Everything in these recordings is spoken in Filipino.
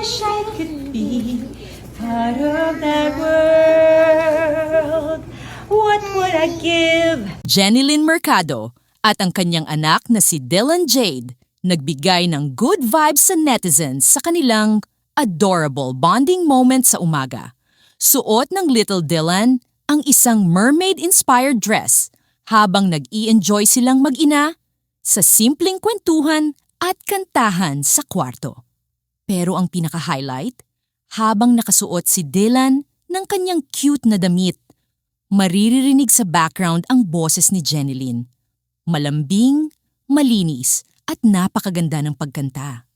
Wish I could be part of that world. What would I give? Jenilyn Mercado at ang kanyang anak na si Dylan Jade nagbigay ng good vibes sa netizens sa kanilang adorable bonding moment sa umaga. Suot ng little Dylan ang isang mermaid-inspired dress habang nag-i-enjoy silang mag-ina sa simpleng kwentuhan at kantahan sa kwarto. Pero ang pinaka-highlight, habang nakasuot si Dylan ng kanyang cute na damit, maririnig sa background ang boses ni Jenilyn. Malambing, malinis at napakaganda ng pagkanta.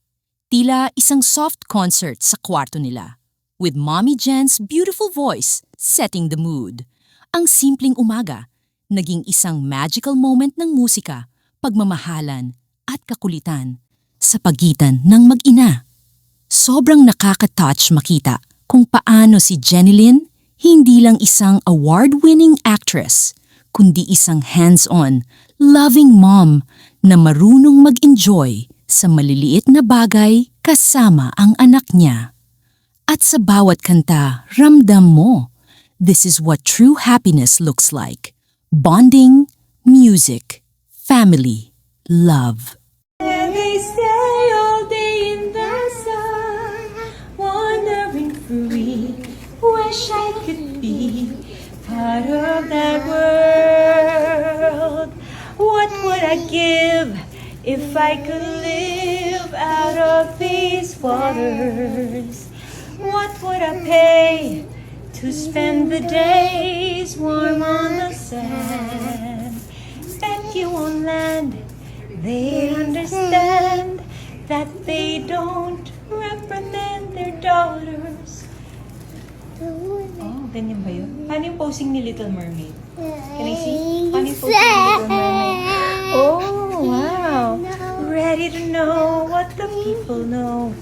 Tila isang soft concert sa kwarto nila, with Mommy Jen's beautiful voice setting the mood. Ang simpleng umaga, naging isang magical moment ng musika, pagmamahalan at kakulitan sa pagitan ng mag-ina. Sobrang nakaka-touch makita kung paano si Jenilyn hindi lang isang award-winning actress, kundi isang hands-on, loving mom na marunong mag-enjoy sa maliliit na bagay kasama ang anak niya. At sa bawat kanta, ramdam mo, this is what true happiness looks like. Bonding, music, family, love. And they stay all day in the sun, wandering free. Wish I could be part of that world. What would I give if I could live out of these waters? What would I pay to spend the days warm on the sand? Bet you on land, they understand that they don't represent their daughters. Oh, ganyan ba yun? Paano yung posing ni Little Mermaid? Can I see? Paano yung posing ni Little Mermaid? Oh, wow! Ready to know what the people know.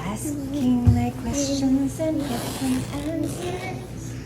Asking my questions and get some answers.